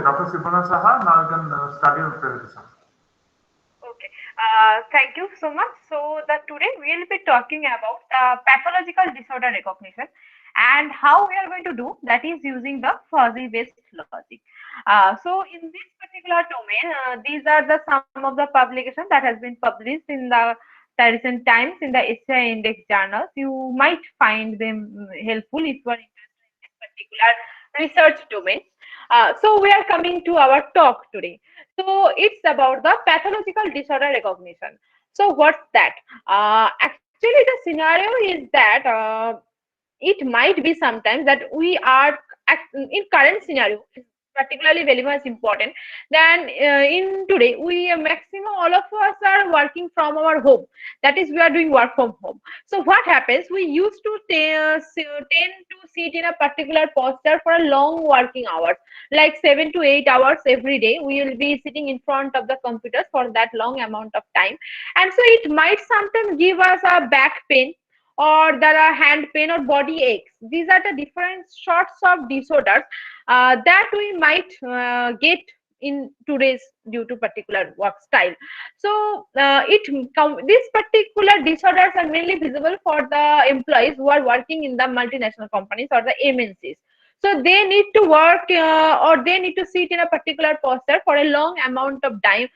Dr. Sipana Saha. Now you can start your presentation. Okay. Thank you so much. So today we will be talking about pathological disorder recognition and how we are going to do that is using the fuzzy based logic. So in this particular domain, these are the some of the publications that has been published in the recent times in the SCI Index journals. You might find them helpful if you are interested in this particular research domain. So we are coming to our talk today. So it's about the pathological disorder recognition. So what's that? Actually, the scenario is that it might be sometimes that we are in current scenario is particularly very much important. Then in today, we maximum all of us are working from our home. That is, we are doing work from home. So what happens? We used to tend to sit in a particular posture for a long working hours, like 7 to 8 hours every day. We will be sitting in front of the computers for that long amount of time, and so it might sometimes give us a back pain, or there are hand pain or body aches. These are the different sorts of disorders that we might get in today's due to particular work style. So these particular disorders are mainly visible for the employees who are working in the multinational companies or the MNCs. So they need to work or they need to sit in a particular posture for a long amount of time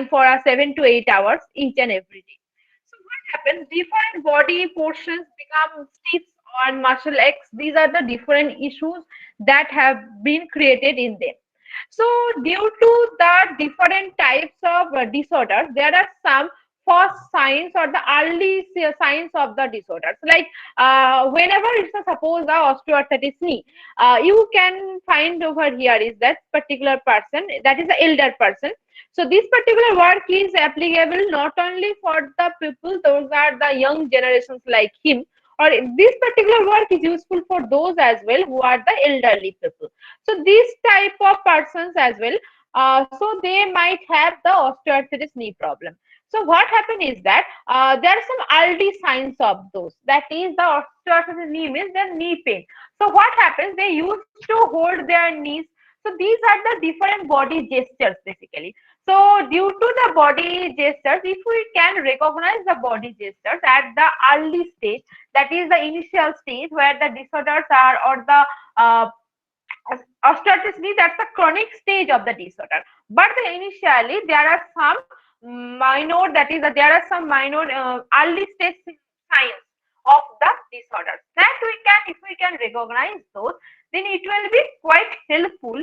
for 7 to 8 hours each and every day. So what happens? Different body portions become stiff or muscle aches. These are the different issues that have been created in them. So due to the different types of disorders, there are some first signs or the early signs of the disorders. Like whenever it's suppose the osteoarthritis knee, you can find over here is that particular person, that is the elder person. So this particular work is applicable not only for the people, those are the young generations like him, or this particular work is useful for those as well who are the elderly people. So these type of persons as well, so they might have the osteoarthritis knee problem. So what happen is that there are some early signs of those. That is the osteoarthritis knee means the knee pain. So what happens? They used to hold their knees. So these are the different body gestures basically. So due to the body gestures, if we can recognize the body gestures at the early stage, that is the initial stage where the disorders are, or the uh, osteoarthritis knee, that's the chronic stage of the disorder. But initially there are some minor, that is there are some minor early stage signs of the disorders that we can, if we can recognize those, then it will be quite helpful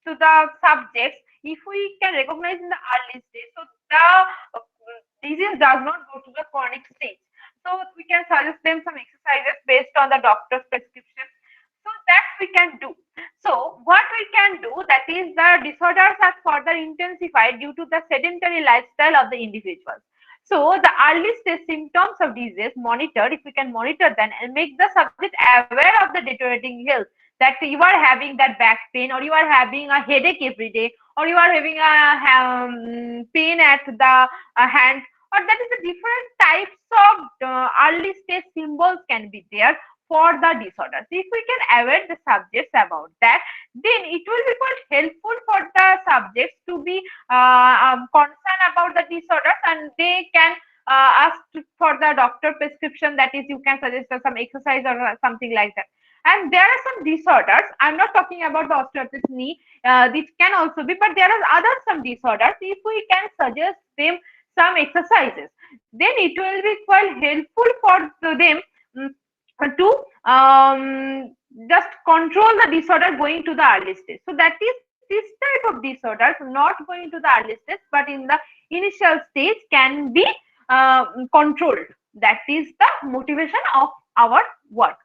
to the subjects if we can recognize in the early stage, so the disease does not go to the chronic stage. So we can suggest them some exercises based on the doctor's prescription, so that we can do. So what we can do, that is the disorders are further intensified due to the sedentary lifestyle of the individuals. So the early stage symptoms of disease monitored, if we can monitor them and make the subject aware of the deteriorating health, that you are having that back pain, or you are having a headache every day, or you are having a pain at the hand, or that is the different types of early stage symbols can be there for the disorders. If we can aware the subjects about that, then it will be quite helpful for the subjects to be concerned about the disorders, and they can ask for the doctor prescription. That is, you can suggest some exercise or something like that. And there are some disorders. I'm not talking about the osteoarthritis knee. This can also be, but there are other some disorders. If we can suggest them some exercises, then it will be quite helpful for them mm, to just control the disorder going to the early stage. So that is this type of disorders not going to the early stage, but in the initial stage can be controlled. That is the motivation of our work.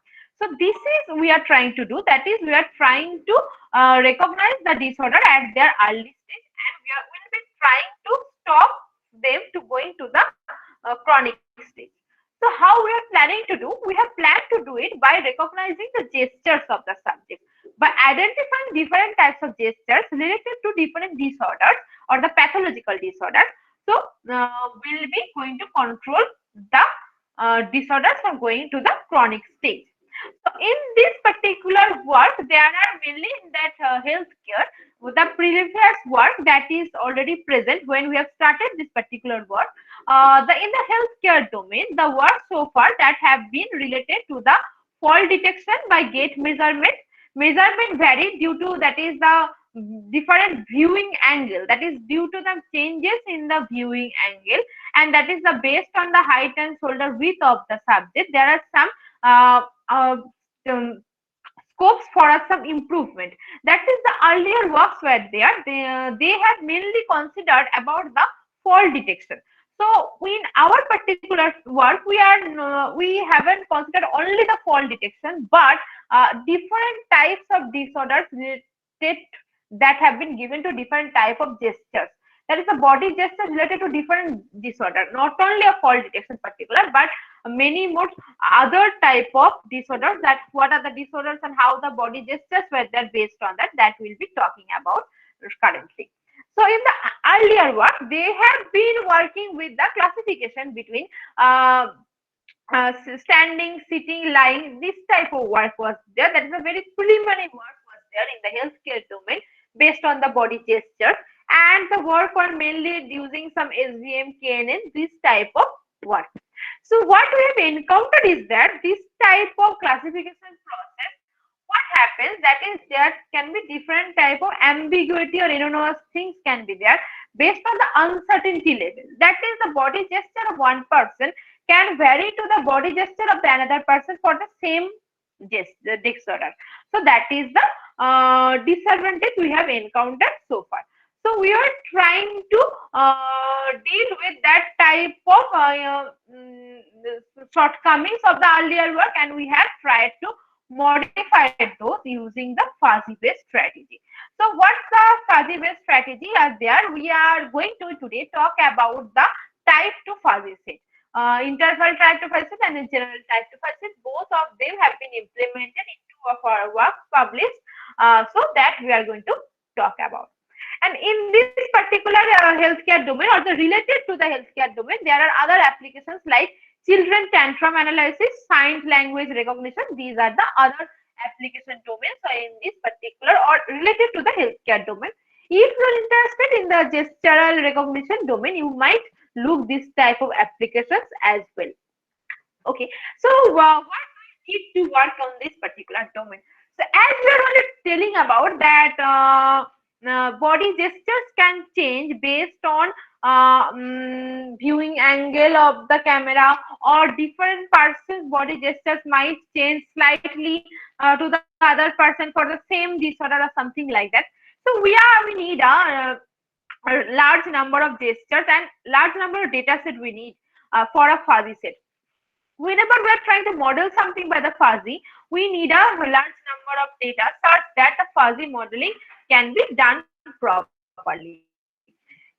So this is we are trying to do. That is, we are trying to recognize the disorder at their early stage, and will be trying to stop them to going to the chronic stage. So how we are planning to do? We have planned to do it by recognizing the gestures of the subject, by identifying different types of gestures related to different disorders or the pathological disorders. So we'll be going to control the disorders from going to the chronic stage. So in this particular work, there are mainly in that healthcare, the previous work that is already present when we have started this particular work. In the healthcare domain, the work so far that have been related to the fall detection by gait measurement. Measurement varied due to that is the different viewing angle, that is due to the changes in the viewing angle, and that is the based on the height and shoulder width of the subject. There are some uh, uh, um, scopes for some improvement. That is the earlier works were there. They have mainly considered about the fall detection. So in our particular work, we haven't considered only the fall detection, but different types of disorders related that have been given to different type of gestures. That is the body gestures related to different disorder, not only a fall detection particular, but many more other type of disorders. That what are the disorders and how the body gestures were there based on that we'll be talking about currently. So in the earlier work, they have been working with the classification between standing, sitting, lying. This type of work was there. That is a very preliminary work was there in the healthcare domain based on the body gesture, and the work on mainly using some SVM, KNN, this type of work. So what we have encountered is that this type of classification process, what happens that is there can be different type of ambiguity or erroneous things can be there based on the uncertainty level. That is the body gesture of one person can vary to the body gesture of the another person for the same disorder. So that is the disadvantage we have encountered so far. So we are trying to deal with that type of shortcomings of the earlier work, and we have tried to modify those using the fuzzy based strategy. So what's the fuzzy based strategy are there? We are going to today talk about the type to fuzzy set. Interval type to fuzzy set and general type to fuzzy set. Both of them have been implemented in two of our works published. So that we are going to talk about. And in this particular healthcare domain or the related to the healthcare domain, there are other applications like children tantrum analysis, signed language recognition. These are the other application domains in this particular or related to the healthcare domain. If you are interested in the gestural recognition domain, you might look this type of applications as well. Okay, so what we need to work on this particular domain. So as we are already telling about that body gestures can change based on viewing angle of the camera, or different person's body gestures might change slightly to the other person for the same disorder or something like that. So we need a large number of gestures and large number of data set we need for a fuzzy set. Whenever we are trying to model something by the fuzzy, we need a large number of data such that the fuzzy modeling can be done properly.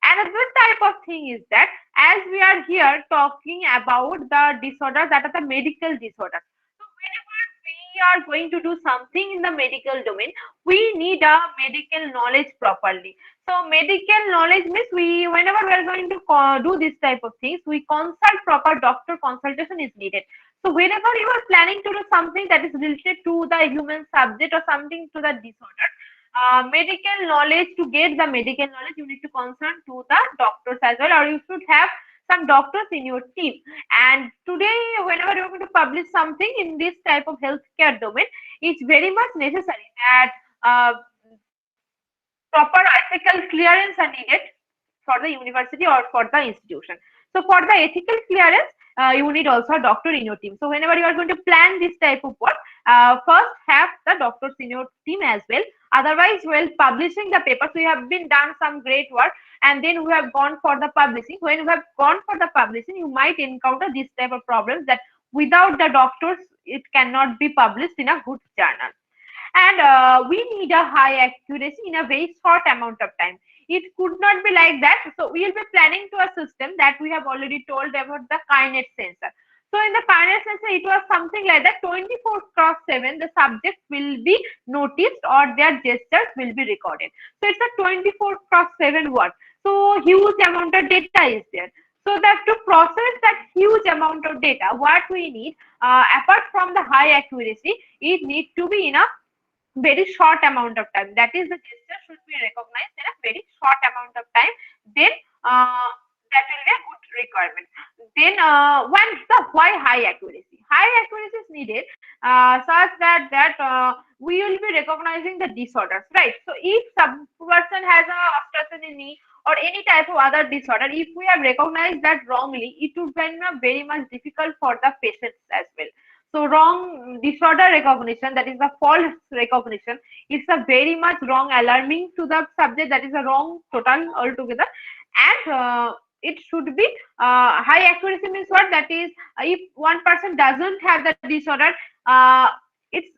Another type of thing is that as we are here talking about the disorders that are the medical disorders. So whenever we are going to do something in the medical domain, we need a medical knowledge properly. So medical knowledge means whenever we are going to do this type of things, we consult, proper doctor consultation is needed. So whenever you are planning to do something that is related to the human subject or something to the disorder, medical knowledge, to get the medical knowledge, you need to consult to the doctors as well, or you should have some doctors in your team. And today, whenever you're going to publish something in this type of healthcare domain, it's very much necessary that proper ethical clearance are needed for the university or for the institution. So for the ethical clearance, you need also a doctor in your team. So whenever you are going to plan this type of work, first have the doctors in your team as well. Otherwise, while publishing the papers, we have been done some great work, and then we have gone for the publishing. When you have gone for the publishing, you might encounter this type of problems that without the doctors, it cannot be published in a good journal. And we need a high accuracy in a very short amount of time. It could not be like that. So we will be planning to a system that we have already told about the Kinet sensor. So in the Kinet sensor, it was something like that 24/7, the subject will be noticed or their gestures will be recorded. So it's a 24/7 work. So huge amount of data is there. So that to process that huge amount of data, what we need, apart from the high accuracy, it needs to be in a very short amount of time. That is, the gesture should be recognized in a very short amount of time. Then that will be a good requirement. Then why high accuracy? High accuracy is needed such we will be recognizing the disorders, right? So if some person has a osteopenia or any type of other disorder, if we have recognized that wrongly, it would be very much difficult for the patients as well. So wrong disorder recognition, that is the false recognition, it's a very much wrong alarming to the subject, that is a wrong total altogether. And it should be high accuracy means what? That is, if one person doesn't have the disorder, it's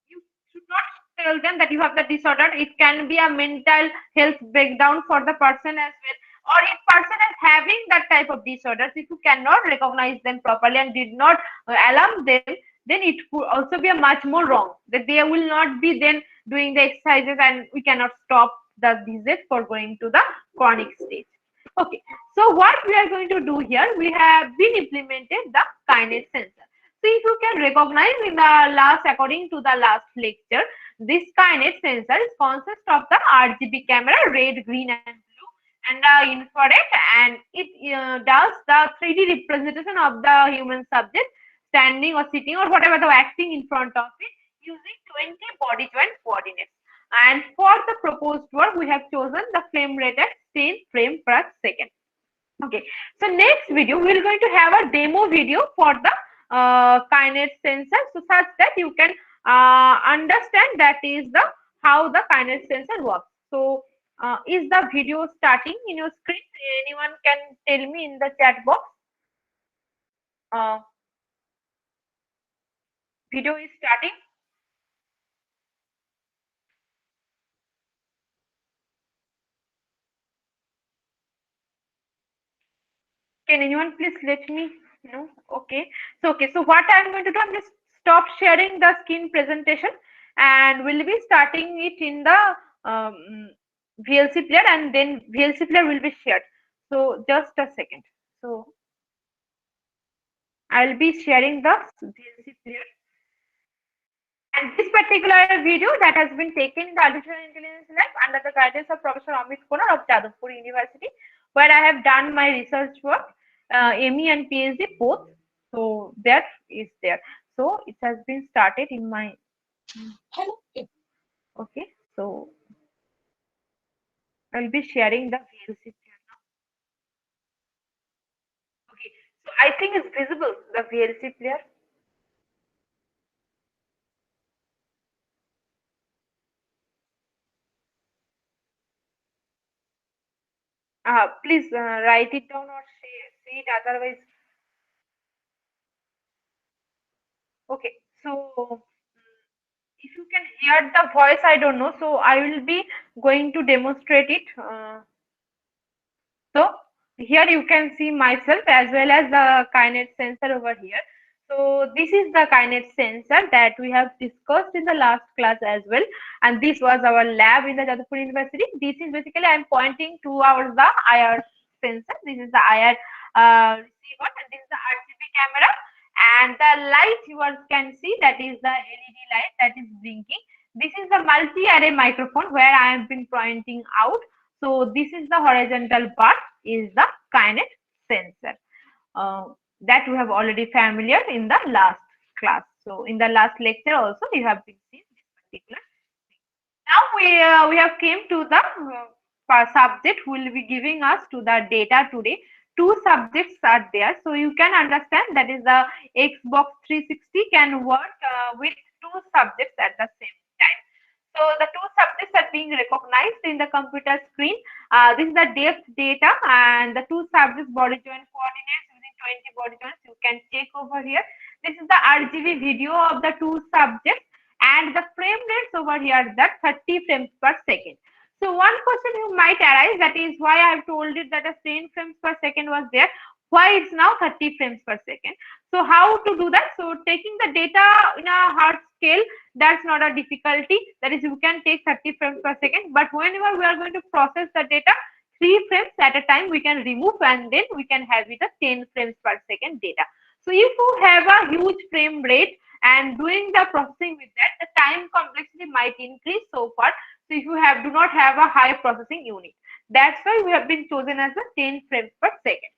you should not tell them that you have the disorder. It can be a mental health breakdown for the person as well. Or if person is having that type of disorders, if you cannot recognize them properly and did not alarm them, then it could also be a much more wrong, that they will not be then doing the exercises and we cannot stop the disease for going to the chronic stage. Okay, so what we are going to do here, we have been implemented the kinase sensor. So if you can recognize in the last, according to the last lecture, this kinase sensor is consists of the RGB camera, red, green and blue, and the infrared, and it does the 3D representation of the human subject standing or sitting or whatever the acting in front of it using 20 body joint coordinates. And for the proposed work, we have chosen the frame rate at 10 frame per second. Okay, so next video we are going to have a demo video for the kinase sensor, so such that you can understand that is the how the kinase sensor works. So is the video starting in your screen? Anyone can tell me in the chat box. Uh, Video is starting. Can anyone please let me know? Okay. So what I'm going to do, I'm just stop sharing the screen presentation and we'll be starting it in the VLC player, and then VLC player will be shared. So just a second. So I'll be sharing the VLC player. And this particular video that has been taken in the Artificial Intelligence Lab under the guidance of Professor Amit Konar of Jadavpur University, where I have done my research work, ME and PhD both. So that is there. So it has been started in my. Okay. So I'll be sharing the VLC player now. Okay. So I think it's visible, the VLC player. Please write it down or see it, otherwise. Okay, so if you can hear the voice, I don't know. So I will be going to demonstrate it. So here you can see myself as well as the kinase sensor over here. So this is the kinase sensor that we have discussed in the last class as well. And this was our lab in the Jadavpur University. This is basically, I'm pointing towards the IR sensor. This is the IR receiver, and this is the RGB camera. And the light you all can see, that is the LED light that is blinking. This is the multi-array microphone where I have been pointing out. So this is the horizontal part is the kinase sensor that we have already familiar in the last class. So in the last lecture also we have been seen this particular. Now we have came to the subject who will be giving us to the data today. Two subjects are there, so you can understand that is the Xbox 360 can work with two subjects at the same time. So the two subjects are being recognized in the computer screen. This is the depth data and the two subjects body joint coordinates using 20 body joints. You can check over here. This is the RGB video of the two subjects, and the frame rates over here that 30 frames per second. So one question you might arise, that is why I have told it that a 10 frames per second was there. Why it's now 30 frames per second? So how to do that? So taking the data in a hard scale, that's not a difficulty. That is, you can take 30 frames per second. But whenever we are going to process the data, 3 frames at a time we can remove, and then we can have it a 10 frames per second data. So if you have a huge frame rate and doing the processing with that, the time complexity might increase so far. So if you do not have a high processing unit, that's why we have been chosen as a 10 frames per second.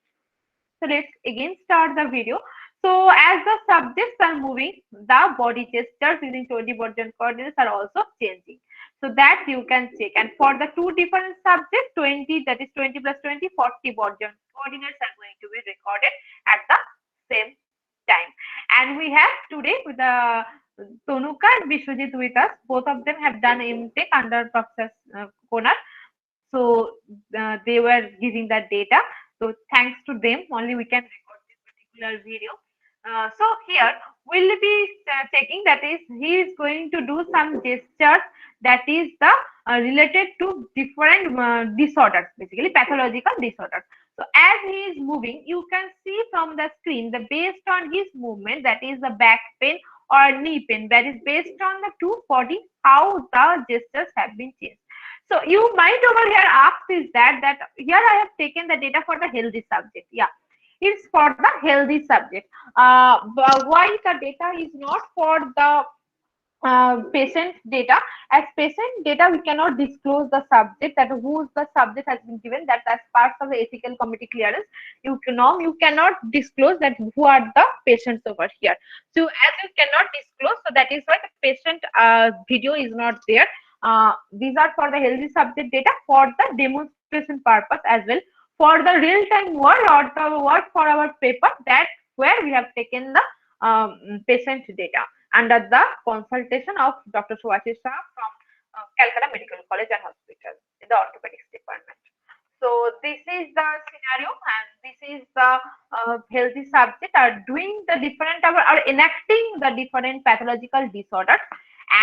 So let's again start the video. So as the subjects are moving, the body gestures using 20 body joint coordinates are also changing. So that you can check. And for the two different subjects, 20, that is 20 plus 20, 40 body joint coordinates are going to be recorded at the same time. And we have today with the Tonuka and Vishwajit with us. Both of them have done MTech under Professor Konar. So they were giving that data. So thanks to them, only we can record this particular video. So here we'll be checking, that is, he is going to do some gestures that is the related to different disorders, basically pathological disorders. So as he is moving, you can see from the screen that based on his movement, that is the back pain or knee pain, that is based on the two body, how the gestures have been changed. So you might over here ask is that here I have taken the data for the healthy subject. Yeah, it's for the healthy subject. But why the data is not for the patient data? As patient data, we cannot disclose the subject, that whose the subject has been given, that as part of the ethical committee clearance. You cannot disclose that who are the patients over here. So as you cannot disclose, so that is why the patient video is not there. These are for the healthy subject data for the demonstration purpose as well. For the real time work or the work for our paper, that where we have taken the patient data under the consultation of Dr. Suvashi Shah from Calcutta Medical College and Hospital in the orthopedics department. So this is the scenario, and this is the healthy subject are doing the different, are enacting the different pathological disorders,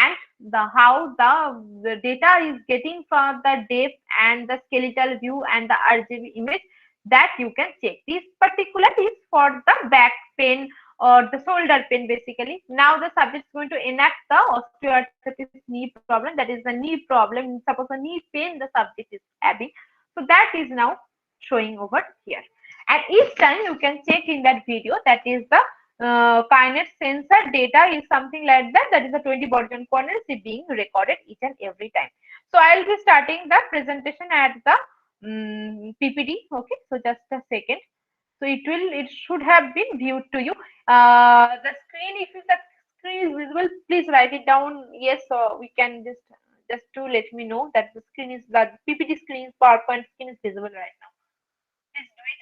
and the how the data is getting from the depth and the skeletal view and the RGB image, that you can check. This particular is for the back pain or the shoulder pain basically. Now the subject is going to enact the osteoarthritis knee problem, that is the knee problem. Suppose a knee pain the subject is having. So that is now showing over here. And each time you can check in that video, that is the kinect sensor data is something like that. That is the 20 body joint coordinates being recorded each and every time. So I'll be starting the presentation at the PPT. Okay, so just a second. So it should have been viewed to you. The screen, if the screen is visible, please write it down. Yes, so we can just to let me know that the screen is, the PPT screen, PowerPoint screen is visible right now. Please do it.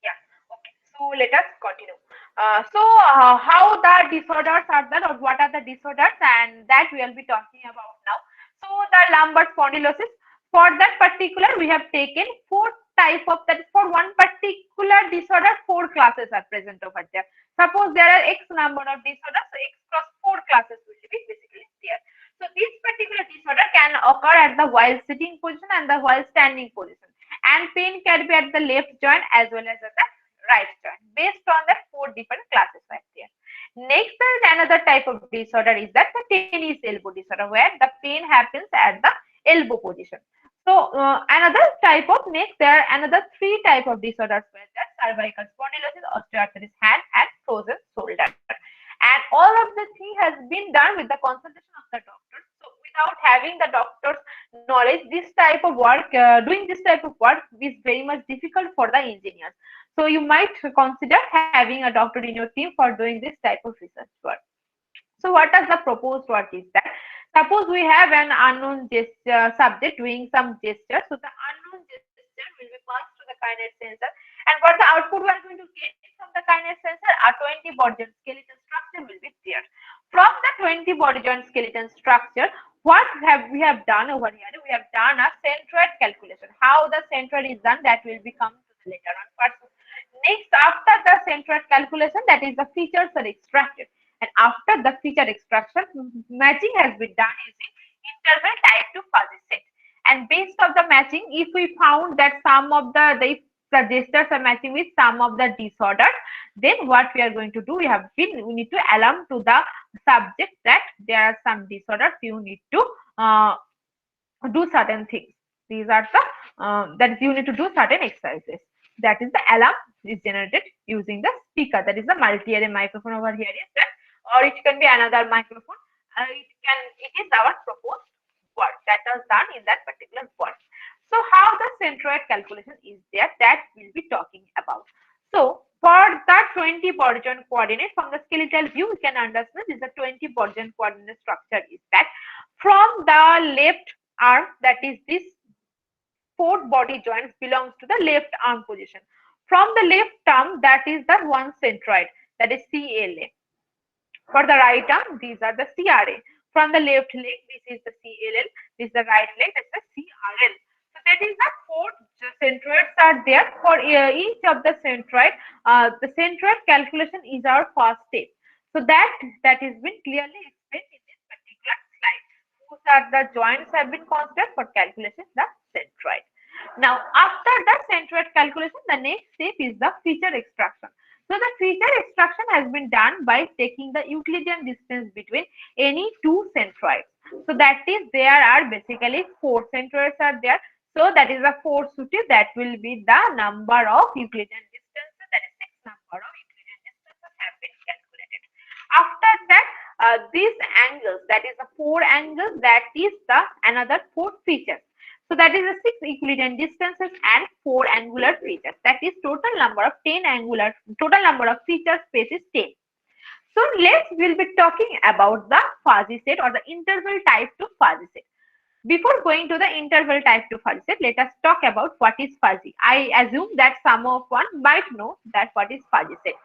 Yeah. Okay. So let us continue. How the disorders are done, or what are the disorders, and that we will be talking about now. So the lumbar spondylosis. For that particular, we have taken four type of, that is for one particular disorder, four classes are present over there. Suppose there are X number of disorders, so X cross four classes will be basically there. So this particular disorder can occur at the while sitting position and the while standing position, and pain can be at the left joint as well as at the right joint, based on the four different classes right there. Next, there is another type of disorder is that the tennis elbow disorder, where the pain happens at the elbow position. So another type of, next there are another three type of disorders, where that cervical spondylosis, osteoarthritis hand, and frozen shoulder. And all of the thing has been done with the consultation of the doctor. So without having the doctor's knowledge, this type of work, doing this type of work is very much difficult for the engineers. So you might consider having a doctor in your team for doing this type of research work. So what does the proposed work is that? Suppose we have an unknown subject doing some gesture. So the unknown gesture will be passed to the kinect sensor. And what the output we are going to get from the kinect sensor, a 20 body joint skeleton structure will be there. From the 20 body joint skeleton structure, what we have done over here? We have done a centroid calculation. How the centroid is done, that will become to the later on. But next, after the centroid calculation, that is the features are extracted. And after the feature extraction, matching has been done using interval type 2 fuzzy set. And based on the matching, if we found that some of the gestures are matching with some of the disorders, then what we are going to do, we need to alarm to the subject that there are some disorders you need to do certain things. These are the that is you need to do certain exercises. That is the alarm is generated using the speaker. That is the multi-area microphone over here is that, or it can be another microphone. It is our proposed word that was done in that particular word. So how the centroid calculation is there, that we'll be talking about. So for the 20 Borjan coordinate from the skeletal view, we can understand this is a 20 Borjan coordinate structure is that from the left arm, that is this fourth body joints belongs to the left arm position. From the left arm, that is the one centroid, that is CLA. For the right arm, these are the CRA. From the left leg, this is the CLL. This is the right leg, that's the CRL. So that is the four centroids are there. For each of the centroid, the centroid calculation is our first step. So that has been clearly explained in this particular slide. Those are the joints have been considered for calculation the centroid. Now, after the centroid calculation, the next step is the feature extraction. So the feature extraction has been done by taking the Euclidean distance between any two centroids. So that is there are basically four centroids are there. So that is the four suited, that will be the number of Euclidean distances, that is six number of Euclidean distances have been calculated. After that, these angles, that is the four angles, that is the another four features. So that is the six Euclidean distances and four angular features. That is total number of 10 angular, total number of feature space is 10. So we'll be talking about the fuzzy set or the interval type to fuzzy set. Before going to the interval type to fuzzy set, let us talk about what is fuzzy. I assume that some of one might know that what is fuzzy set.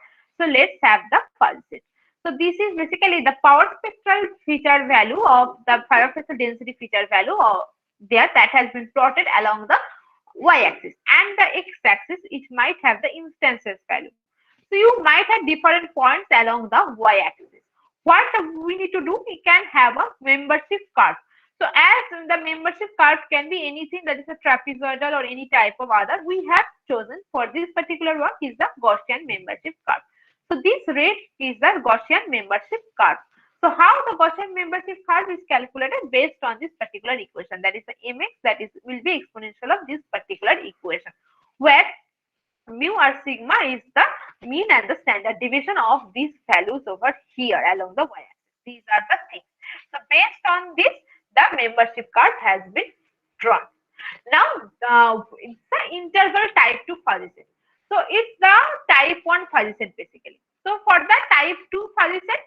So let's have the fuzzy set. So this is basically the power spectral feature value of the pyrophysal density feature value of there that has been plotted along the y-axis, and the x-axis it might have the instances value. So you might have different points along the y-axis. What we need to do, we can have a membership curve. So as the membership curve can be anything that is a trapezoidal or any type of other, we have chosen for this particular one is the Gaussian membership curve. So this red is the Gaussian membership curve. So how the Gaussian membership curve is calculated based on this particular equation, that is the mx, that is will be exponential of this particular equation, where mu or sigma is the mean and the standard deviation of these values over here along the y-axis. These are the things. So based on this, the membership curve has been drawn. Now, it's the interval type 2 fuzzy set. So it's the type 1 fuzzy set basically. So for the type 2 fuzzy set,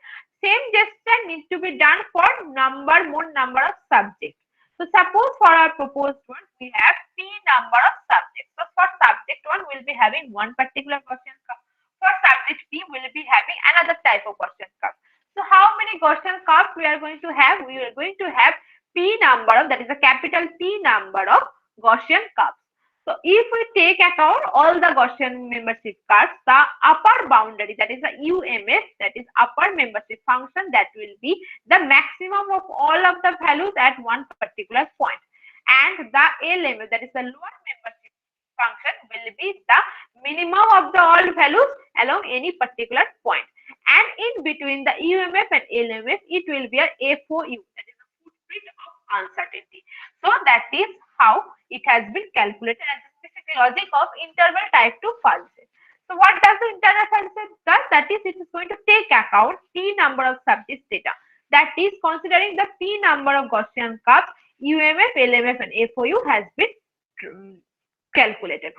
same gesture needs to be done for more number of subjects. So suppose for our proposed one, we have p number of subjects. So for subject 1, we'll be having one particular Gaussian curve. For subject p, we'll be having another type of Gaussian curve. So how many Gaussian curves we are going to have? We are going to have p number of, that is a capital P number of Gaussian curves. So if we take account all the Gaussian membership curves, the upper boundary, that is the UMF, that is upper membership function, that will be the maximum of all of the values at one particular point. And the LMF, that is the lower membership function, will be the minimum of the all values along any particular point. And in between the UMF and LMF, it will be a FOU, that is a footprint of uncertainty. So that is how it has been calculated as the specific logic of interval type 2 fuzzy set. So what does the interval fuzzy set do? That is, it is going to take account T number of subjects data. That is considering the P number of Gaussian curves, UMF, LMF and FOU has been calculated.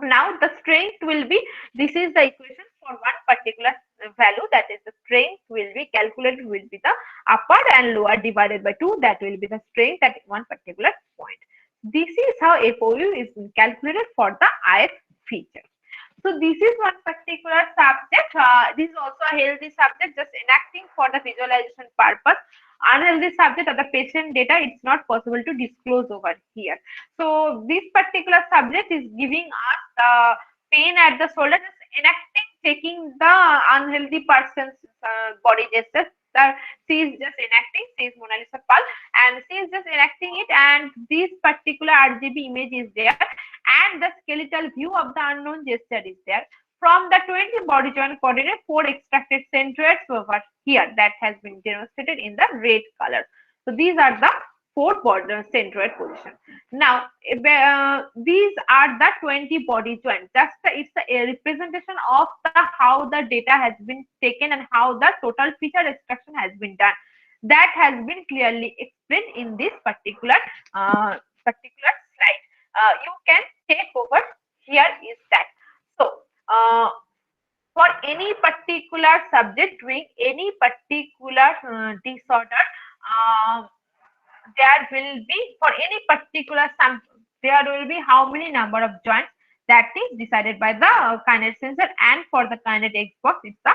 Now the strength will be, this is the equation for one particular value, that is the strength will be calculated, will be the upper and lower divided by 2, that will be the strength at one particular point. This is how FOU is calculated for the IF feature. So this is one particular subject. This is also a healthy subject, just enacting for the visualization purpose. Unhealthy subject or the patient data, it's not possible to disclose over here. So this particular subject is giving us the pain at the shoulder, just enacting, taking the unhealthy person's body gestures. She is just enacting, she is Mona Lisa Pal, and she is just enacting it, and this particular RGB image is there, and the skeletal view of the unknown gesture is there. From the 20 body joint coordinate, 4 extracted centroids over here, that has been demonstrated in the red color. So these are the centroid position. Now, these are the 20 body joints. It's a representation of the how the data has been taken and how the total feature extraction has been done. That has been clearly explained in this particular slide. You can take over. Here is that. So, for any particular subject doing any particular disorder, uh, there will be for any particular sample, there will be how many number of joints that is decided by the kinetics sensor, and for the kinetic box it's the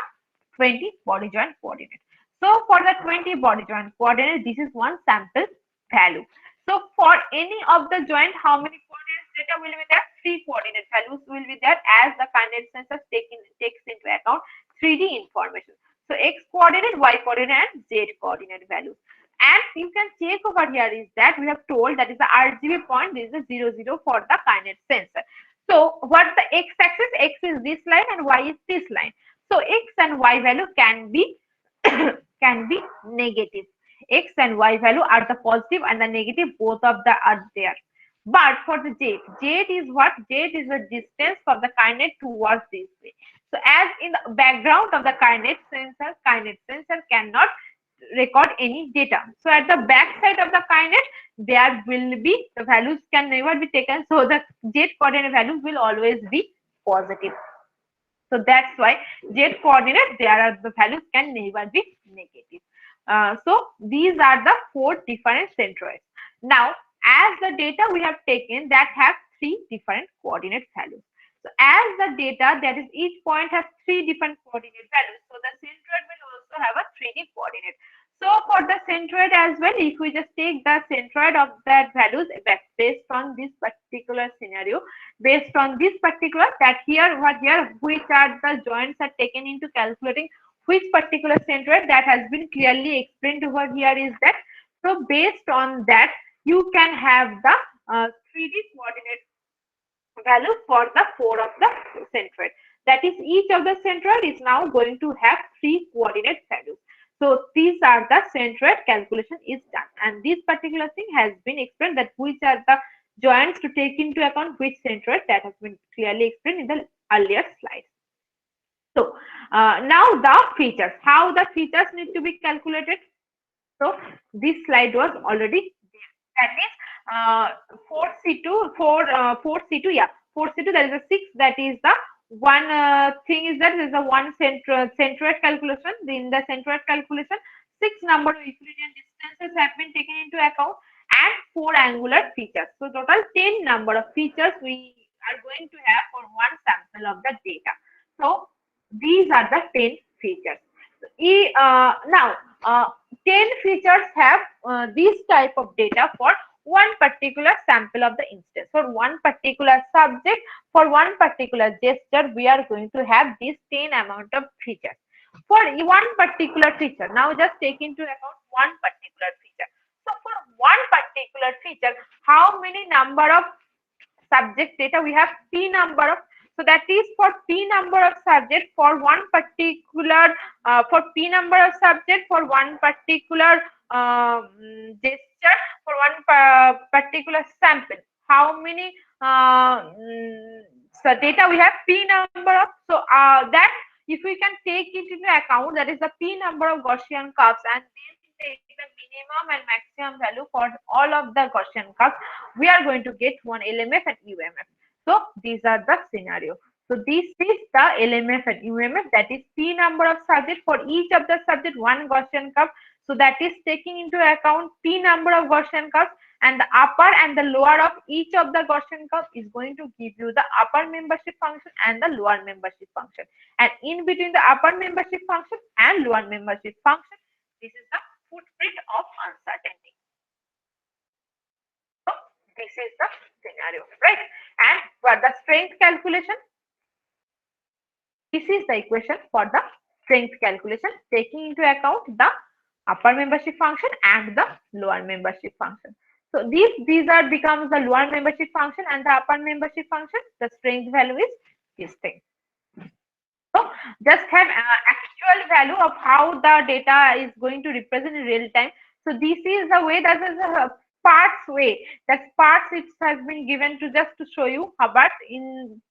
20 body joint coordinate. So for the 20 body joint coordinate, this is one sample value. So for any of the joint, how many coordinates data will be there? 3 coordinate values will be there, as the kinetic sensor takes into account 3D information. So x coordinate, y coordinate, and z coordinate values. And you can check over here is that we have told that is the RGB point, this is the 0, 0 for the kinetic sensor. So what the x axis, x is this line and y is this line. So x and y value can be can be negative. X and y value are the positive and the negative, both of the are there. But for the z is what? Z is the distance from the kinetic towards this way. So as in the background of the kinetic sensor cannot record any data. So at the back side of the kinetic, there will be the values can never be taken. So the z coordinate values will always be positive. So that's why z coordinate, there are the values can never be negative. So these are the 4 different centroids. Now, as the data we have taken that have 3 different coordinate values. So as the data, that is each point has 3 different coordinate values. So the centroid will also have a 3D coordinate. So for the centroid as well, if we just take the centroid of that values based on this particular scenario, based on this particular, that here which are the joints are taken into calculating which particular centroid, that has been clearly explained over here is that. So based on that, you can have the 3D coordinate value for the 4 of the centroid. That is, each of the centroid is now going to have 3 coordinate values. So these are the centroid calculation is done, and this particular thing has been explained that which are the joints to take into account which centroid, that has been clearly explained in the earlier slide. So now the features, how the features need to be calculated. So this slide was already there. That is 4C2, 4C2, yeah, 4C2, that is a 6, that is the one thing is that there is a one centroid calculation. In the centroid calculation, 6 number of Euclidean distances have been taken into account and 4 angular features. So total 10 number of features we are going to have for one sample of the data. So these are the 10 features. Now 10 features have this type of data for one particular sample of the instance. For one particular subject, for one particular gesture, we are going to have these 10 amount of features. For one particular feature, now just take into account one particular feature. So for one particular feature, how many number of subject data we have? P number of. So that is for P number of subject for one particular for P number of subject for one particular gesture for one particular sample. How many so data we have? P number of. So that if we can take it into account, that is the P number of Gaussian curves, and then take the minimum and maximum value for all of the Gaussian curves, we are going to get one LMF and UMF. So these are the scenario. So this is the LMF and UMF, that is P number of subject for each of the subject one Gaussian curve. So that is taking into account P number of Gaussian curves, and the upper and the lower of each of the Gaussian curve is going to give you the upper membership function and the lower membership function. And in between the upper membership function and lower membership function, this is the footprint of uncertainty. So this is the scenario, right? And for the strength calculation, this is the equation for the strength calculation, taking into account the upper membership function and the lower membership function. So these are becomes the lower membership function and the upper membership function. The strength value is this thing. So just have actual value of how the data is going to represent in real time. So this is the way that is sparse way. That sparse it has been given to just to show you how, but in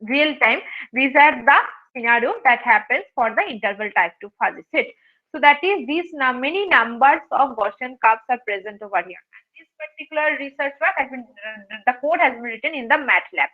real time, these are the scenario that happens for the interval type 2 fuzzy set. So that is these many numbers of Gaussian curves are present over here. And this particular research work has been, the code has been written in the MATLAB.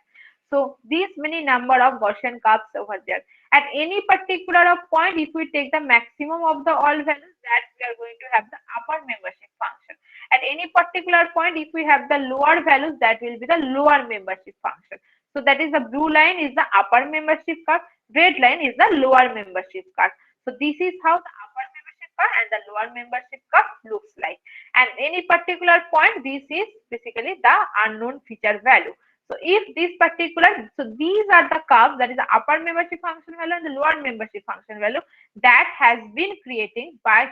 So these many number of Gaussian curves over there. At any particular point, if we take the maximum of the all values, that we are going to have the upper membership function. At any particular point, if we have the lower values, that will be the lower membership function. So that is the blue line is the upper membership curve, red line is the lower membership curve. So this is how the upper membership curve and the lower membership curve looks like. And any particular point, this is basically the unknown feature value. So if this particular, so these are the curves, that is the upper membership function value and the lower membership function value that has been created by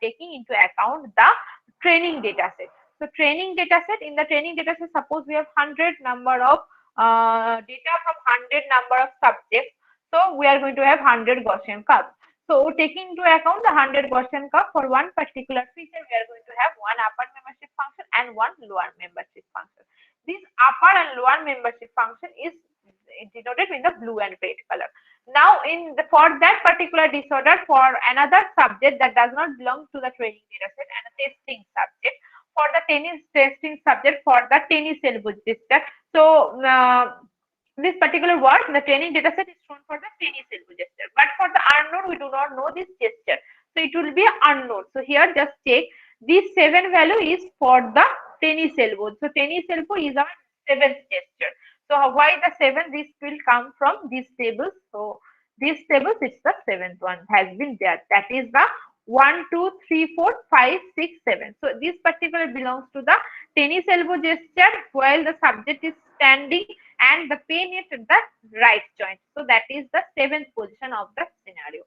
taking into account the training data set. So training data set, in the training data set, suppose we have 100 number of data from 100 number of subjects. So we are going to have 100 Gaussian curves. So taking into account the 100 Gaussian curve for one particular feature, we are going to have one upper membership function and one lower membership function. This upper and lower membership function is denoted in the blue and red color. Now, for that particular disorder, for another subject that does not belong to the training data set and a testing subject, for the tennis testing subject for the tennis elbow gesture. So this particular word in the training data set is shown for the tennis elbow gesture, but for the unknown, we do not know this gesture. So it will be unknown. So here just check, this 7 value is for the tennis elbow. So tennis elbow is our 7th gesture. So why the 7? This will come from these tables. So these tables, it's the 7th one has been there. That is the 1, 2, 3, 4, 5, 6, 7. So this particular belongs to the tennis elbow gesture while the subject is standing and the pen is at the right joint. So that is the 7th position of the scenario.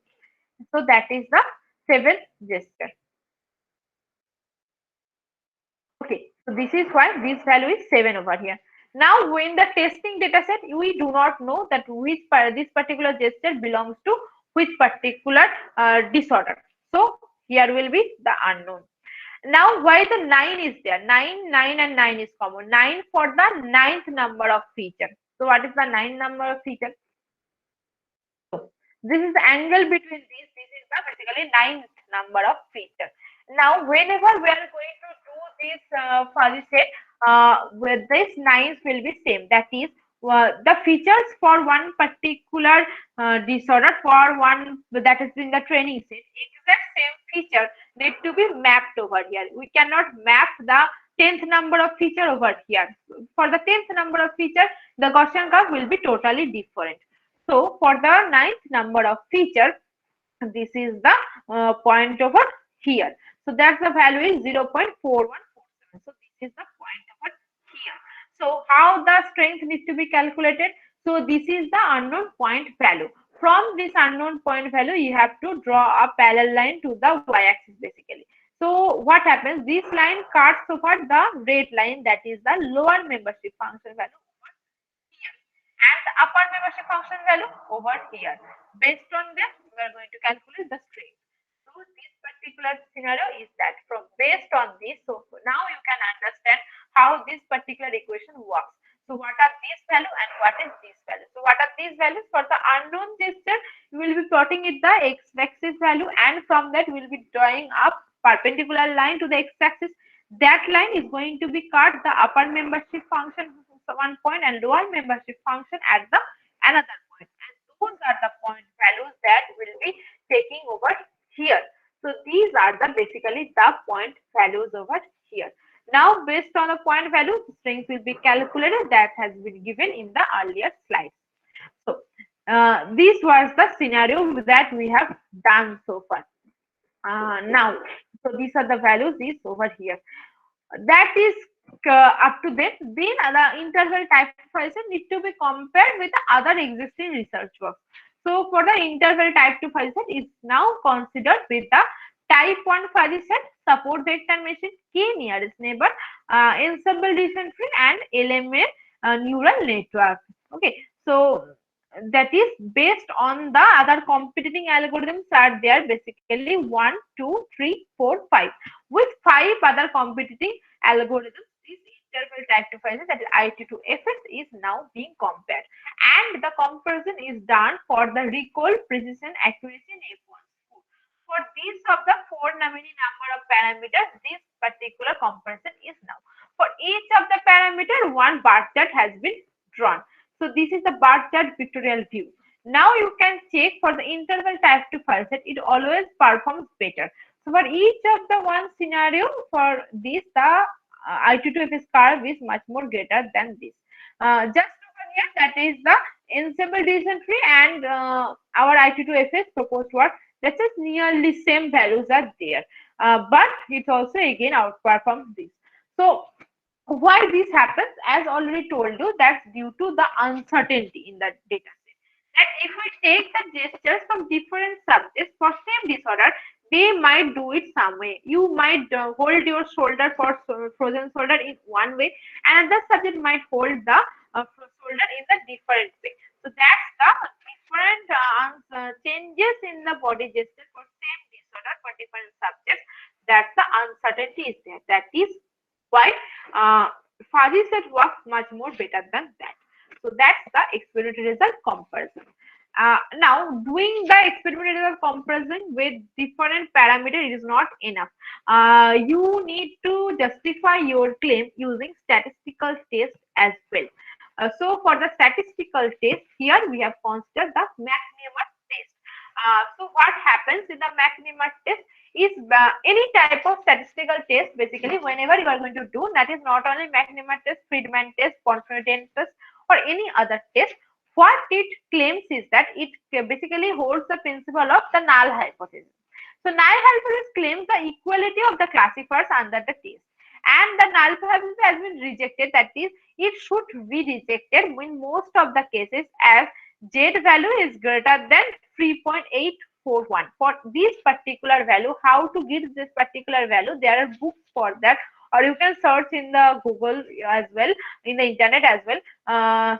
So that is the 7th gesture. Okay, so this is why this value is 7 over here. Now, when the testing data set, we do not know that this particular gesture belongs to which particular disorder. So here will be the unknown. Now, why the 9 is there? 9, 9 and 9 is common. 9 for the 9th number of feature. So what is the 9th number of feature? So this is the angle between these. This is the basically 9th number of feature. Now, whenever we are going to do this fuzzy set, with this 9s will be same. That is, the features for one particular disorder for one that is in the training set, exact same feature need to be mapped over here. We cannot map the 10th number of feature over here. For the 10th number of feature, the Gaussian curve will be totally different. So for the 9th number of feature, this is the point over here. So that's the value is 0.4147. So this is the point over here. So how the strength needs to be calculated? So this is the unknown point value. From this unknown point value, you have to draw a parallel line to the y-axis basically. So what happens? This line cuts over the red line, that is the lower membership function value over here, and the upper membership function value over here. Based on this, we are going to calculate the strength. So this particular scenario is that from based on this, so now you can understand how this particular equation works. So what are these value and what is this value? So what are these values? For the unknown gesture, you will be plotting it the x-axis value, and from that we will be drawing up perpendicular line to the x-axis. That line is going to be cut the upper membership function one point and lower membership function at the another point. And those are the point values that will be taking over here. So these are the basically the point values over here. Now, based on the point value, strength will be calculated that has been given in the earlier slide. So this was the scenario that we have done so far. Now, so these are the values is over here. That is up to them. Then the interval type fuzzy set need to be compared with the other existing research work. So for the interval type 2 fuzzy set is now considered with the type 1 fuzzy set, support vector machine, K nearest neighbor, ensemble descent tree, and LMA neural network. Okay, so that is based on the other competing algorithms are there basically 1, 2, 3, 4, 5. With 5 other competing algorithms, this interval type 2 files, that is IT2FS, is now being compared, and the comparison is done for the recall, precision, accuracy, and F1. For these of the four nominee number of parameters, this particular comparison is now. For each of the parameter, one bar chart has been drawn. So this is the bar chart pictorial view. Now you can check for the interval type 2 file set, it always performs better. So for each of the one scenario, for this the IT2FS curve is much more greater than this. Just over here, that is the ensemble decision tree and our IT2FS proposed work. That is nearly same values are there, but it also again outperforms this. So why this happens, as already told you, that's due to the uncertainty in the data set. That if we take the gestures from different subjects for same disorder, they might do it some way. You might hold your shoulder for frozen shoulder in one way, and the subject might hold the shoulder in a different way. So that's the different changes in the body gesture for same disorder for different subjects. That's the uncertainty is there. That is why fuzzy set works much more better than that. So that's the experimental result comparison. Now, doing the experimental result comparison with different parameters is not enough. You need to justify your claim using statistical test as well. So for the statistical test, here we have considered the McNemar test. So what happens in the McNemar test is any type of statistical test, basically whenever you are going to do, that is not only McNemar test, Friedman test, confidence test, or any other test. What it claims is that it basically holds the principle of the null hypothesis. So null hypothesis claims the equality of the classifiers under the test, and the null hypothesis has been rejected. That is, it should be rejected in most of the cases as Z value is greater than 3.841. For this particular value, how to get this particular value, there are books for that, or you can search in the Google as well, in the internet as well.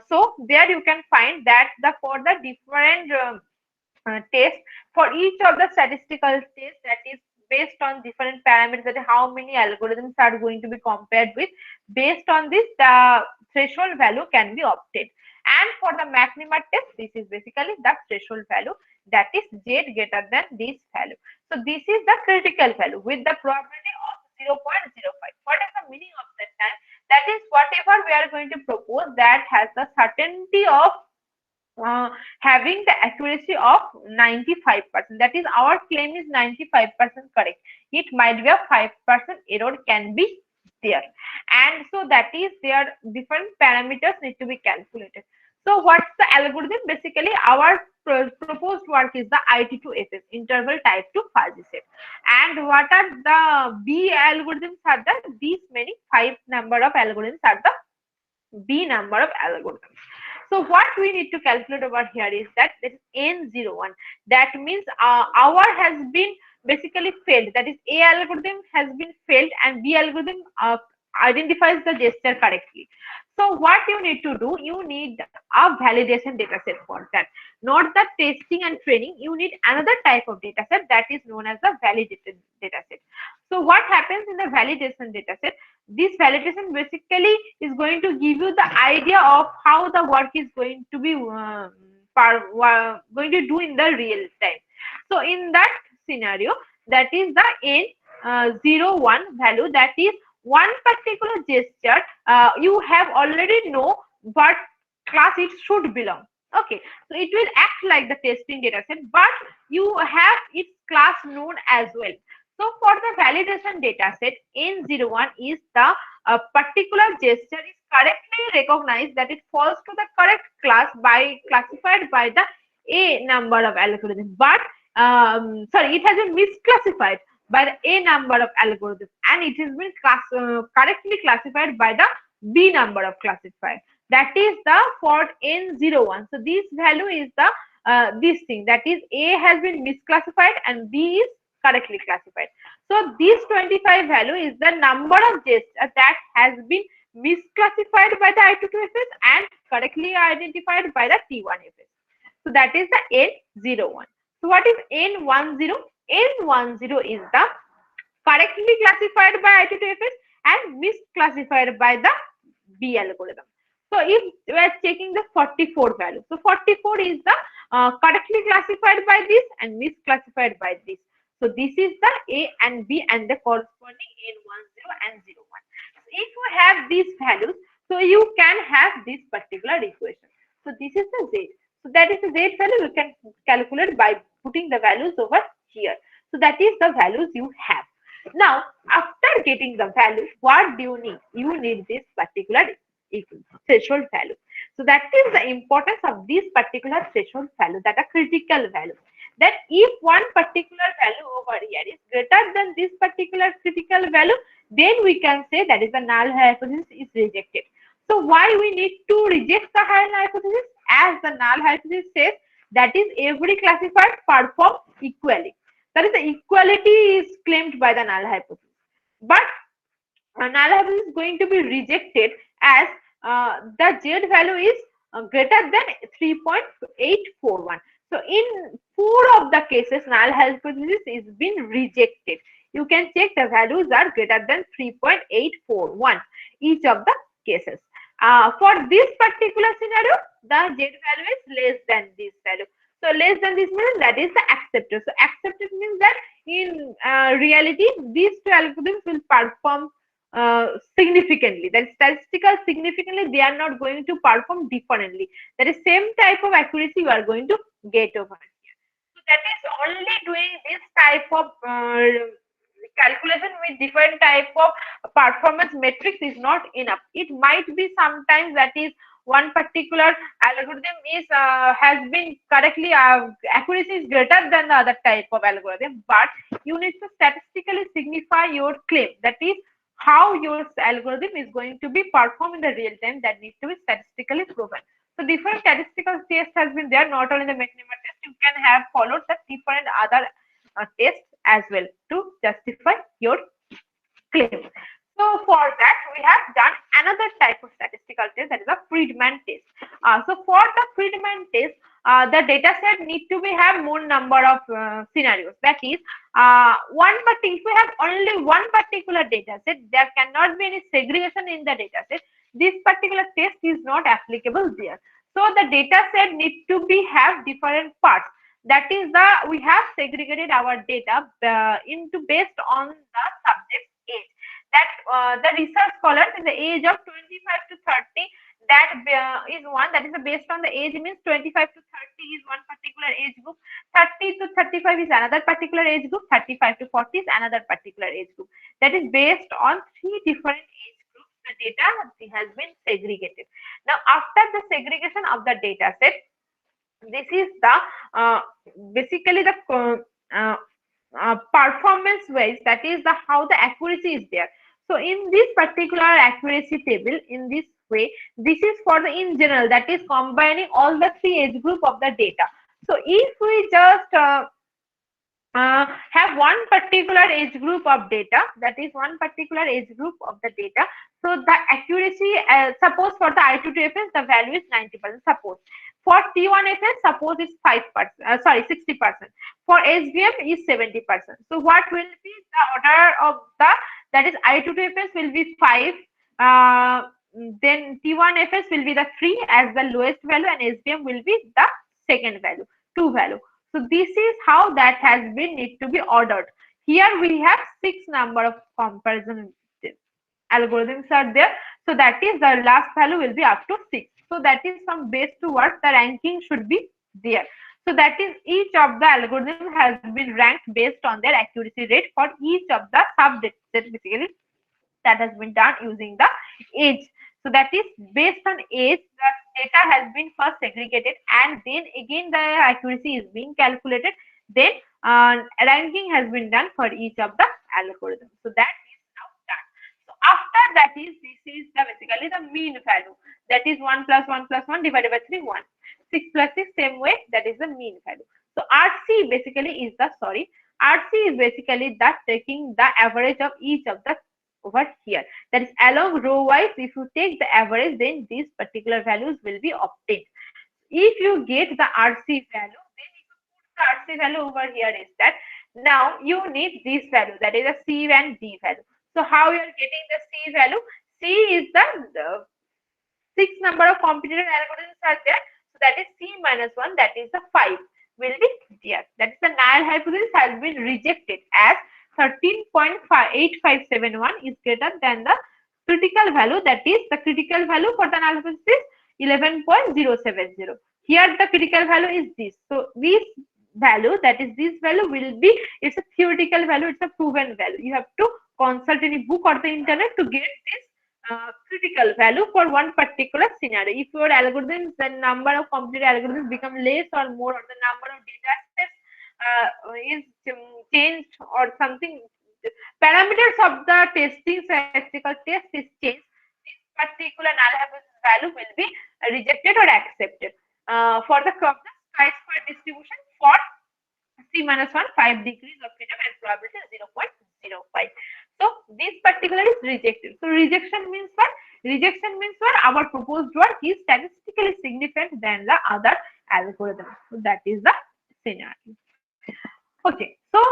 So there you can find that the for the different test, for each of the statistical test, that is based on different parameters, that how many algorithms are going to be compared with, based on this the threshold value can be obtained. And for the McNemar test, this is basically the threshold value, that is Z greater than this value. So this is the critical value with the probability of 0.05. What is the meaning of that time? That is, whatever we are going to propose that has the certainty of having the accuracy of 95%. That is, our claim is 95% correct. It might be a 5% error can be there, and so that is there different parameters need to be calculated. So what's the algorithm? Basically, our proposed work is the IT2FS, interval type 2 fuzzy set. And what are the B algorithms are the these many 5 number of algorithms are the B number of algorithms. So what we need to calculate over here is that this is N01. That means our has been basically failed. That is, A algorithm has been failed and B algorithm identifies the gesture correctly. So what you need to do, you need a validation data set for that. Not the testing and training, you need another type of data set that is known as the validated data set. So what happens in the validation data set? This validation basically is going to give you the idea of how the work is going to be going to do in the real time. So in that scenario, that is the N01 value, that is one particular gesture. You have already know what class it should belong. Okay, so it will act like the testing data set, but you have its class known as well. So for the validation data set, N01 is the particular gesture is correctly recognized that it falls to the correct class by classified by the A number of algorithms. But sorry, it has been misclassified by the A number of algorithms, and it has been correctly classified by the B number of classifier. That is the for N01. So this value is the this thing, that is A has been misclassified and B is correctly classified. So this 25 value is the number of gestures that has been misclassified by the I22FS and correctly identified by the T1FS. So that is the N01. So what is N10? N10 is the correctly classified by I22FS and misclassified by the B algorithm. So if we are checking the 44 value, so 44 is the correctly classified by this and misclassified by this. So this is the A and B and the corresponding N10 and 01. So if you have these values, so you can have this particular equation. So this is the Z. So that is the Z value you can calculate by putting the values over here. So that is the values you have. Now, after getting the value, what do you need? You need this particular threshold value. So that is the importance of this particular threshold value, that a critical value. That if one particular value over here is greater than this particular critical value, then we can say that is the null hypothesis is rejected. So why we need to reject the null hypothesis? As the null hypothesis says, that is every classifier perform equally. That is the equality is claimed by the null hypothesis. But null hypothesis is going to be rejected as the Z value is greater than 3.841. So in 4 of the cases, null hypothesis is been rejected. You can check the values are greater than 3.841 each of the cases. For this particular scenario, the Z value is less than this value. So less than this means that is the acceptor. So acceptor means that in reality, these two algorithms will perform significantly. That is statistical significantly, they are not going to perform differently. That is same type of accuracy you are going to get over here. So that is only doing this type of calculation with different type of performance metrics is not enough. It might be sometimes that is one particular algorithm is has been correctly accuracy is greater than the other type of algorithm, but you need to statistically signify your claim. That is how your algorithm is going to be performed in the real time, that needs to be statistically proven. So different statistical tests has been there, not only the McNemar test, you can have followed the different other tests as well to justify your claim. So for that, we have done another type of statistical test, that is a Friedman test. So for the Friedman test, the data set need to be have more number of scenarios. That is, but if we have only one particular data set, there cannot be any segregation in the data set. This particular test is not applicable there. So the data set need to be have different parts. That is the we have segregated our data into based on the subject's age. That the research scholars in the age of 25 to 30, that is one, that is based on the age means 25 to 30 is one particular age group, 30 to 35 is another particular age group, 35 to 40 is another particular age group. That is based on 3 different age groups. The data has been segregated. Now after the segregation of the data set, this is the basically the performance wise, that is the how the accuracy is there. So in this particular accuracy table, in this way, this is for the in general, that is combining all the 3 age group of the data. So if we just have one particular age group of data, that is one particular age group of the data, so the accuracy, suppose for the I2TFS the value is 90%, suppose for T1FS suppose is 5%, 60%, for SVM is 70%. So what will be the order of the, that is I2TFS will be 5, then T1FS will be the 3 as the lowest value, and SVM will be the second value, 2 value. So this is how that has been need to be ordered. Here we have 6 number of comparison algorithms are there. So that is the last value will be up to 6. So that is from base to what the ranking should be there. So that is each of the algorithm has been ranked based on their accuracy rate for each of the subjects, basically that has been done using the age. So that is based on age, the data has been first segregated and then again the accuracy is being calculated. Then ranking has been done for each of the algorithms. So that is now done. So after that is, this is the basically the mean value. That is 1 plus 1 plus 1 divided by 3, 1. 6 plus 6, same way, that is the mean value. So RC basically is the, RC is basically that taking the average of each of the over here. That is along row wise, if you take the average, then these particular values will be obtained. If you get the RC value, then if you put the RC value over here is that now you need this value, that is a C and D value. So how you are getting the C value? C is the 6 number of computed algorithms are there. So that is C minus 1, that is the 5 will be there. That is the null hypothesis has been rejected as 13.8571 is greater than the critical value, that is the critical value for the null hypothesis 11.070. Here the critical value is this. So this value, that is this value will be, it's a theoretical value, it's a proven value. You have to consult any book or the internet to get this critical value for one particular scenario. If your algorithms, the number of computed algorithms become less or more, or the number of data sets is changed or something, parameters of the testing statistical test is changed, this particular null hypothesis value will be rejected or accepted for the chi-square distribution for C minus 1, 5 degrees of freedom and probability 0.05. So this particular is rejected. So rejection means what? Rejection means what? Our proposed work is statistically significant than the other algorithm. So that is the scenario. Okay. So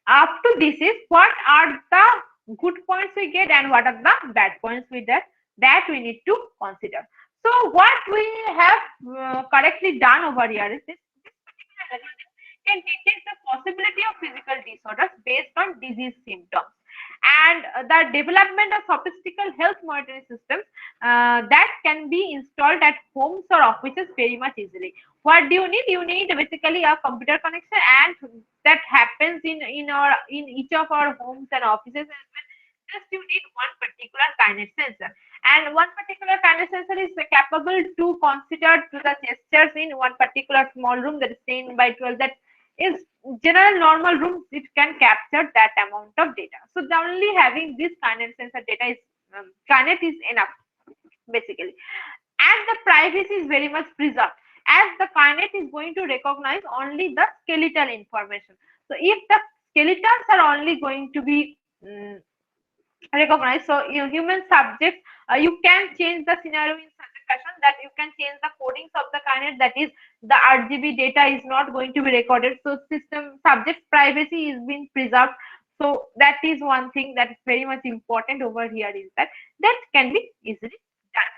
up to this is what are the good points we get and what are the bad points we get, that we need to consider. So what we have correctly done over here is this particular algorithm can detect the possibility of physical disorders based on disease symptoms, and the development of sophisticated health monitoring systems that can be installed at homes or offices very much easily. What do you need? You need basically a computer connection, and that happens in each of our homes and offices as well. Just you need one particular kinase sensor, and one particular kinase sensor is capable to consider to the gestures in one particular small room, that is 10 by 12, that is general normal rooms, it can capture that amount of data. So the only having this kinase sensor data is kinase is enough basically, and the privacy is very much preserved, as the kinase is going to recognize only the skeletal information. So if the skeletons are only going to be recognized, so human subjects, you can change the scenario in such a fashion that you can change the codings of the kinase, that is the RGB data is not going to be recorded, so system subject privacy is being preserved. So that is one thing that is very much important over here, is that that can be easily done.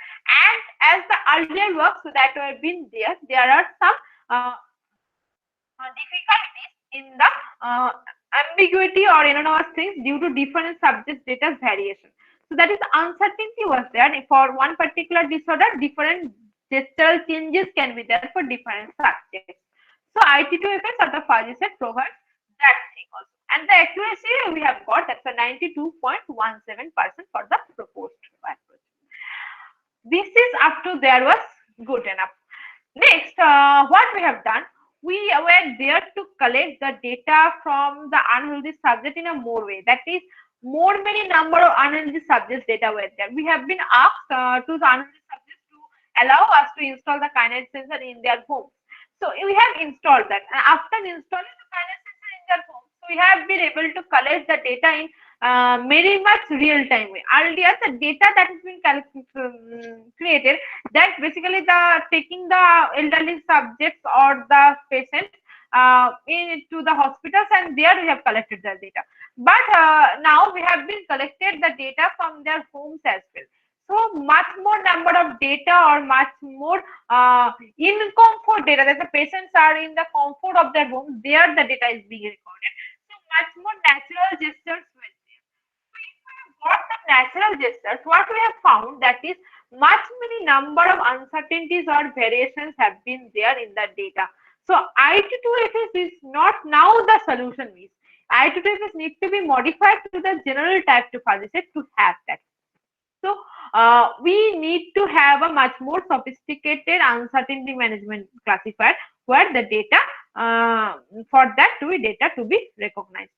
And as the earlier works that have been there, there are some difficulties in the ambiguity or anonymous things due to different subject data variation. So that is uncertainty was there for one particular disorder, different gestural changes can be there for different subjects. So IT2FS or the fuzzy set provides that thing also. And the accuracy we have got, that's a 92.17% for the proposed approach. This is up to there was good enough. Next, what we have done, we were there to collect the data from the unhealthy subject in a more way. That is, more many number of unhealthy subjects data were there. We have been asked to the unhealthy subjects to allow us to install the kinase sensor in their homes. So we have installed that, and after installing the kinase sensor in their homes, so we have been able to collect the data in very much real time way. Earlier, the data that has been created, that basically the taking the elderly subjects or the patients into the hospitals, and there we have collected the data. But now we have been collected the data from their homes as well. So much more number of data or much more in comfort data, that the patients are in the comfort of their home, there the data is being recorded. So much more natural gestures were there. So if we have got the natural gestures, what we have found, that is much many number of uncertainties or variations have been there in the data. So IT2FS is not now the solution is. IT2FS needs to be modified to the general type 2 fuzzy set to have that. So we need to have a much more sophisticated uncertainty management classifier, where the data for that to be data to be recognized.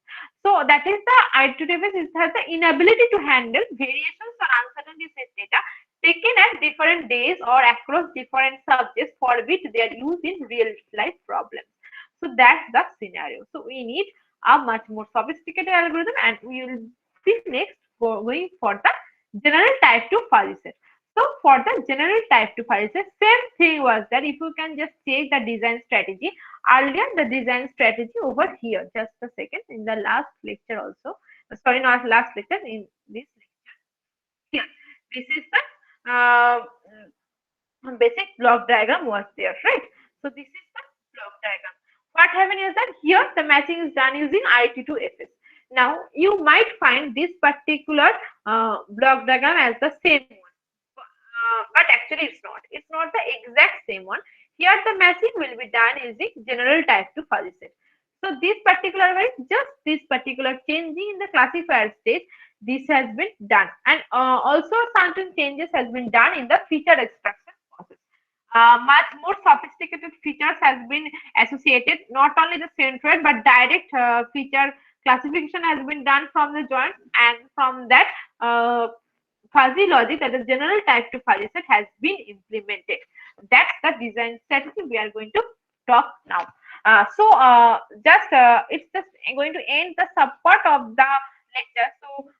So that is the IT2FS, it has the inability to handle variations or uncertainty set data taken at different days or across different subjects for which they are used in real life problems. So that's the scenario. So we need a much more sophisticated algorithm, and we will be next going for the general type 2 fuzzy set. So for the general type 2 fuzzy set, same thing was that if you can just take the design strategy, earlier the design strategy over here, just a second, in the last lecture also sorry, not last lecture, in this lecture. Here, this is the basic block diagram was there, right? So this is the block diagram. What happened is that here the matching is done using IT to FS. Now you might find this particular block diagram as the same one, but actually it's not. It's not the exact same one. Here the matching will be done using general type to fuzzy set. So this particular way, just this particular changing in the classifier stage, this has been done, and also certain changes has been done in the feature extraction process. Much more sophisticated features has been associated. Not only the centroid but direct feature classification has been done from the joints, and from that fuzzy logic, that is general type to fuzzy set, has been implemented. That's the design strategy we are going to talk now. It's just going to end the subpart of the lecture. So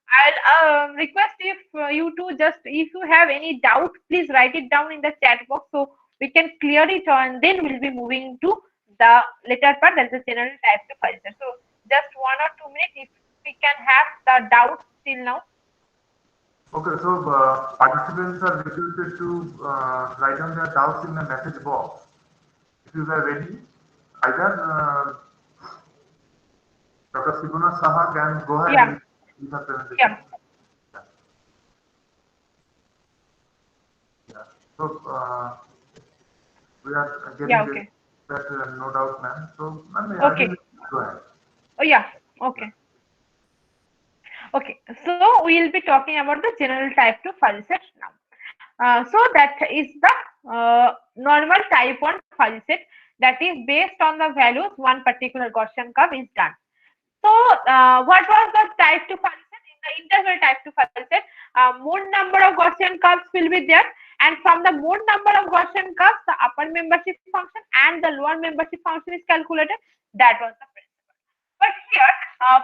I'll request if you to just, if you have any doubt, please write it down in the chat box so we can clear it, and then we'll be moving to the later part, that's the general type to fuzzy set. So just 1 or 2 minutes if we can have the doubt till now. Okay, so participants are requested to write down their doubts in the message box. If you are ready, either Dr. Sibuna Saha can go ahead Yeah. with the presentation. Yeah. Yeah. So we are getting Yeah. Okay. that no doubt, ma'am. So, ma'am, I Okay. think go ahead. Oh yeah. Okay. Okay. So we'll be talking about the general type to fuzzy set now. So that is the normal type 1 fuzzy set, that is based on the values one particular Gaussian curve is done. So what was the type to fuzzy set? In the interval type to fuzzy set, more number of Gaussian curves will be there, and from the more number of Gaussian curves, the upper membership function and the lower membership function is calculated. That was the principle. But here,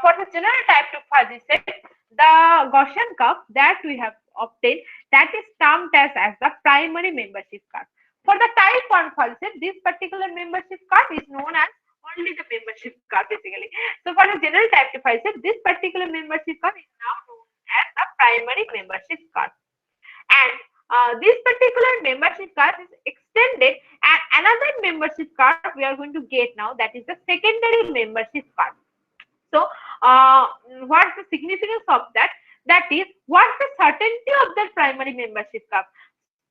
for the general type to fuzzy set, the Gaussian curve that we have obtained, that is termed as the primary membership curve. For the type 1 fuzzy set, this particular membership curve is known as only the membership curve basically. So for the general type to fuzzy set, this particular membership curve is now known as the primary membership curve. And this particular membership curve is extended, and another membership curve we are going to get now, that is the secondary membership curve. So, what's the significance of that? That is, what's the certainty of the primary membership curve?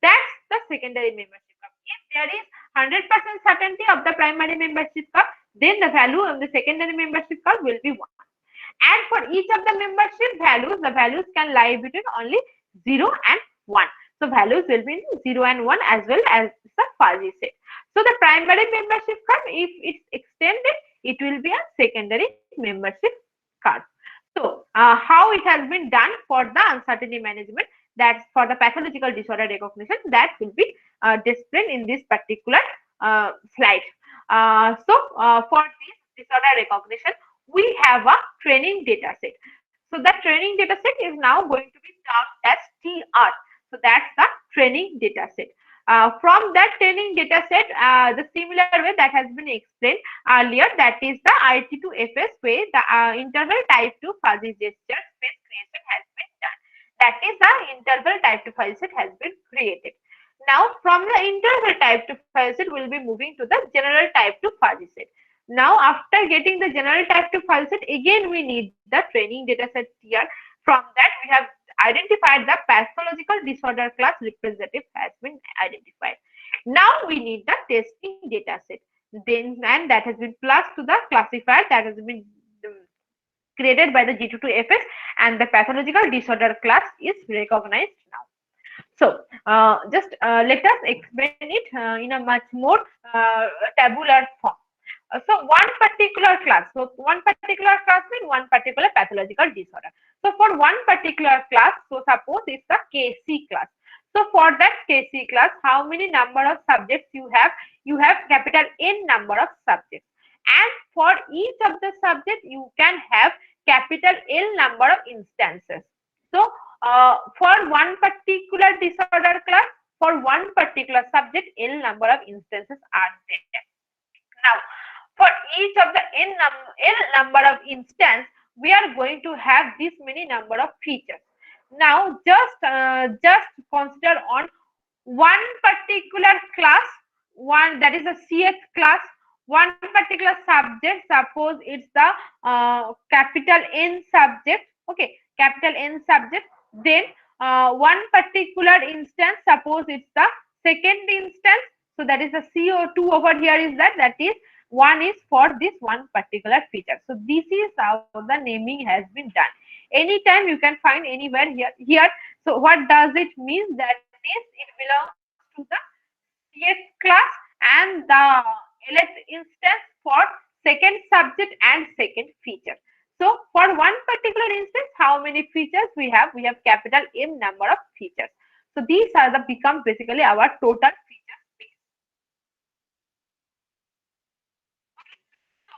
That's the secondary membership curve. If there is 100% certainty of the primary membership curve, then the value of the secondary membership curve will be 1. And for each of the membership values, the values can lie between only 0 and 1. So values will be 0 and 1 as well as the fuzzy set. So the primary membership curve, if it's extended, it will be a secondary membership curve. So how it has been done for the uncertainty management, that's for the pathological disorder recognition, that will be displayed in this particular slide. For this disorder recognition, we have a training data set. So the training data set is now going to be termed as TR. So that's the training data set. From that training data set, the similar way that has been explained earlier, that is the IT to FS way, the interval type to fuzzy gesture space creation has been done. That is the interval type to fuzzy set has been created. Now from the interval type to fuzzy set, we will be moving to the general type to fuzzy set. Now after getting the general type to fuzzy set, again we need the training data set here. From that we have identified the pathological disorder class representative has been identified. Now we need the testing data set. Then, and that has been plus to the classifier that has been created by the G22FS, and the pathological disorder class is recognized now. So just let us explain it in a much more tabular form. So one particular class, means one particular pathological disorder. So for one particular class, so suppose it's the KC class. So for that KC class, how many number of subjects you have? You have capital N number of subjects, and for each of the subject you can have capital L number of instances. So for one particular disorder class, for one particular subject, L number of instances are there. Now, for each of the L number of instance, we are going to have this many number of features. Now just consider on one particular class, one that is a CH class, one particular subject, suppose it's the capital N subject, okay, capital N subject, then one particular instance, suppose it's the second instance, so that is the CO2 over here is that is one is for this one particular feature. So this is how the naming has been done. Anytime you can find anywhere here. So what does it mean? That is, it belongs to the CX class and the LS instance for second subject and second feature. So for one particular instance, how many features we have? We have capital M number of features. So these are the become basically our total feature space.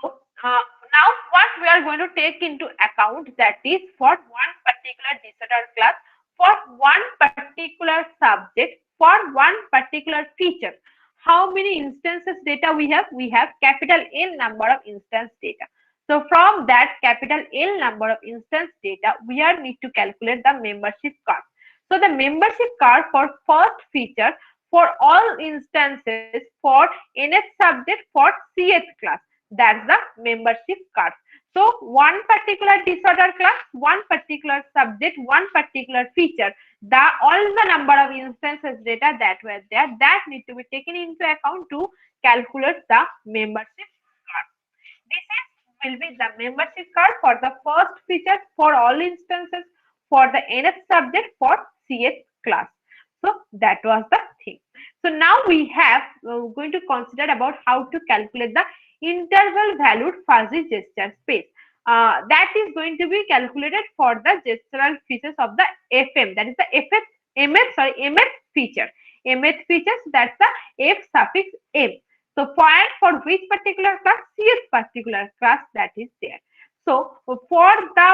So now what we are going to take into account, that is for one particular disorder class, for one particular subject, for one particular feature. How many instances data we have? We have capital N number of instance data. So from that capital L number of instance data, we are need to calculate the membership curve. So the membership curve for first feature for all instances for nth subject for cth class, that's the membership curve. So one particular disorder class, one particular subject, one particular feature, the all the number of instances data that were there, that need to be taken into account to calculate the membership curve. This is will be the membership curve for the first feature for all instances for the nth subject for cth class. So that was the thing. So now we have going to consider about how to calculate the interval valued fuzzy gesture space. That is going to be calculated for the gestural features of the FM, that is the mth feature. Mth features, that's the f suffix m. So for which particular class? Cth particular class that is there. So for the